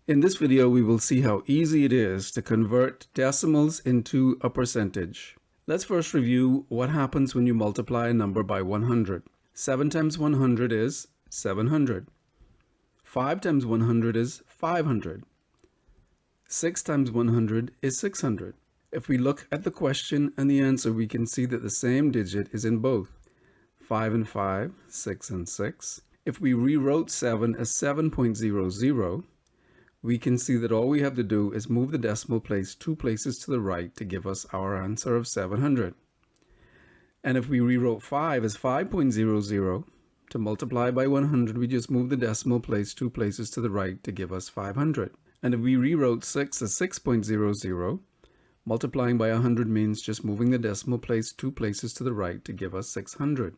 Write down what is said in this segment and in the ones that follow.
In this video, we will see how easy it is to convert decimals into a percentage. Let's first review what happens when you multiply a number by 100. 7 times 100 is 700. 5 times 100 is 500. 6 times 100 is 600. If we look at the question and the answer, we can see that the same digit is in both. 5 and 5, 6 and 6. If we rewrote 7 as 7.00, we can see that all we have to do is move the decimal place 2 places to the right to give us our answer of 700. And if we rewrote 5 as 5.00, to multiply by 100, we just move the decimal place 2 places to the right to give us 500. And if we rewrote 6 as 6.00, multiplying by 100 means just moving the decimal place 2 places to the right to give us 600.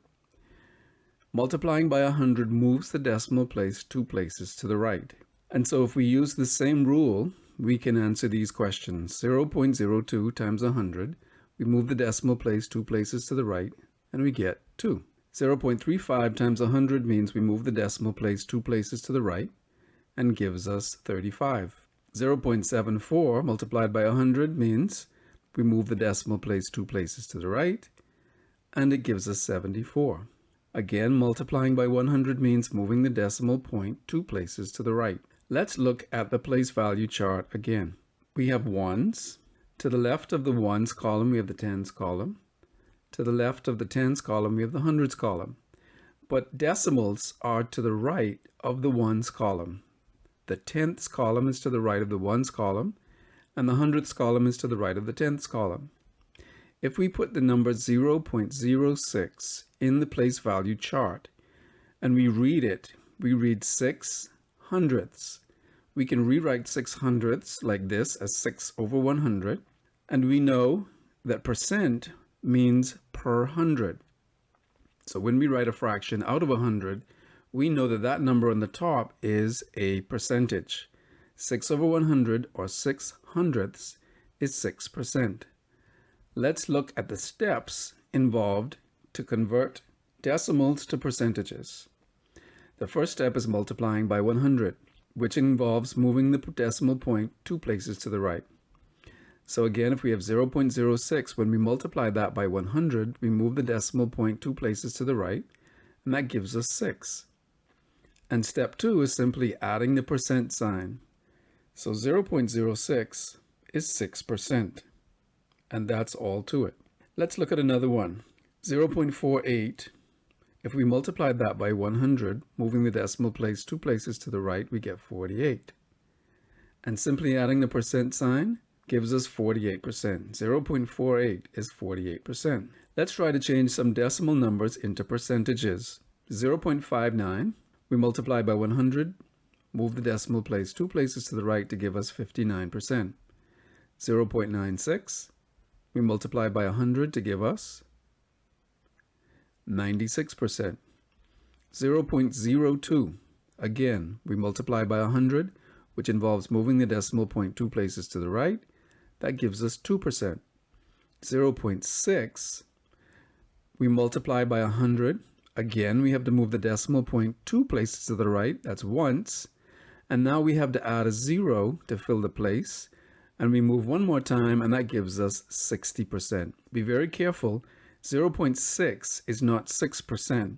Multiplying by 100 moves the decimal place 2 places to the right. And so if we use the same rule, we can answer these questions. 0.02 times 100, we move the decimal place 2 places to the right, and we get 2. 0.35 times 100 means we move the decimal place 2 places to the right, and gives us 35. 0.74 multiplied by 100 means we move the decimal place 2 places to the right, and it gives us 74. Again, multiplying by 100 means moving the decimal point 2 places to the right. Let's look at the place value chart again. We have ones. To the left of the ones column, we have the tens column. To the left of the tens column, we have the hundreds column. But decimals are to the right of the ones column. The tenths column is to the right of the ones column, and the hundredths column is to the right of the tenths column. If we put the number 0.06 in the place value chart, and we read 6 hundredths. We can rewrite 6 hundredths like this as 6 over 100, and we know that percent means per hundred. So when we write a fraction out of 100, we know that that number on the top is a percentage. 6 over 100, or 6 hundredths, is 6%. Let's look at the steps involved to convert decimals to percentages. The first step is multiplying by 100, which involves moving the decimal point 2 places to the right. So again, if we have 0.06, when we multiply that by 100, we move the decimal point 2 places to the right, and that gives us 6. And step 2 is simply adding the percent sign. So 0.06 is 6%, and that's all to it. Let's look at another one. 0.48. If we multiply that by 100, moving the decimal place 2 places to the right, we get 48. And simply adding the percent sign gives us 48%. 0.48 is 48%. Let's try to change some decimal numbers into percentages. 0.59, we multiply by 100, move the decimal place 2 places to the right to give us 59%. 0.96, we multiply by 100 to give us 96%. 0.02, again, we multiply by 100, which involves moving the decimal point 2 places to the right. That gives us 2%. 0.6, we multiply by 100. Again, we have to move the decimal point 2 places to the right. That's once. And now we have to add a 0 to fill the place. And we move one more time, and that gives us 60%. Be very careful. 0.6 is not 6%.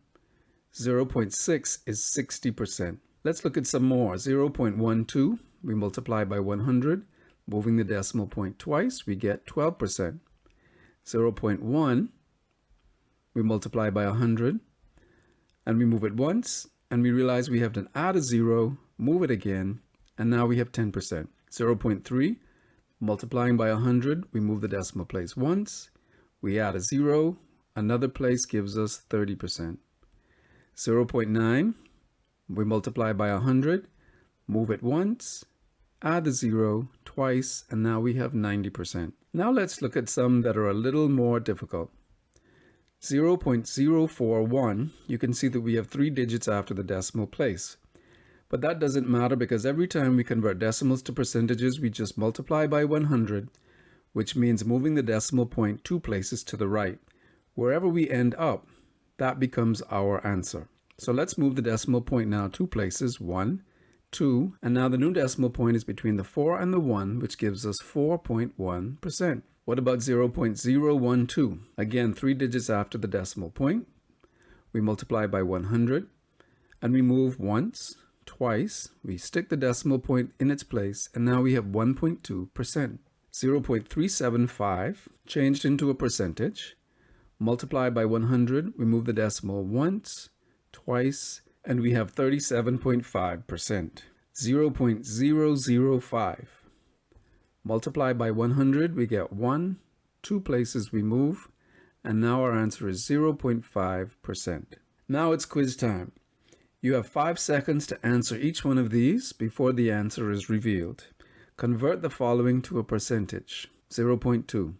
0.6 is 60%. Let's look at some more. 0.12, we multiply by 100, moving the decimal point twice, we get 12%. 0.1, we multiply by 100, and we move it once, and we realize we have to add a 0, move it again, and now we have 10%. 0.3, multiplying by 100, we move the decimal place once, we add a 0, another place gives us 30%. 0.9, we multiply by 100, move it once, add a 0 twice, and now we have 90%. Now let's look at some that are a little more difficult. 0.041, you can see that we have 3 digits after the decimal place. But that doesn't matter because every time we convert decimals to percentages, we just multiply by 100, which means moving the decimal point 2 places to the right. Wherever we end up, that becomes our answer. So let's move the decimal point now 2 places, 1, 2, and now the new decimal point is between the 4 and the 1, which gives us 4.1%. What about 0.012? Again, 3 digits after the decimal point. We multiply by 100, and we move once, twice. We stick the decimal point in its place, and now we have 1.2%. 0.375 changed into a percentage. Multiply by 100, we move the decimal once, twice, and we have 37.5%. 0.005. Multiply by 100, we get 1, 2 places we move, and now our answer is 0.5%. Now it's quiz time. You have 5 seconds to answer each one of these before the answer is revealed. Convert the following to a percentage. 0.2.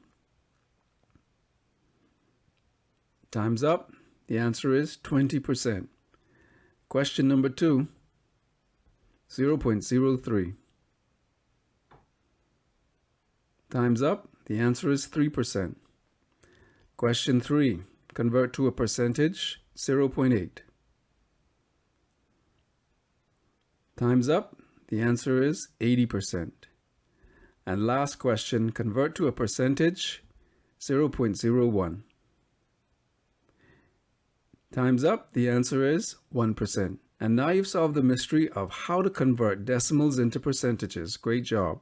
Time's up. The answer is 20%. Question number 2. 0.03. Time's up. The answer is 3%. Question 3. Convert to a percentage. 0.8. Time's up. The answer is 80%. And last question, convert to a percentage. 0.01. Time's up. The answer is 1%. And now you've solved the mystery of how to convert decimals into percentages. Great job.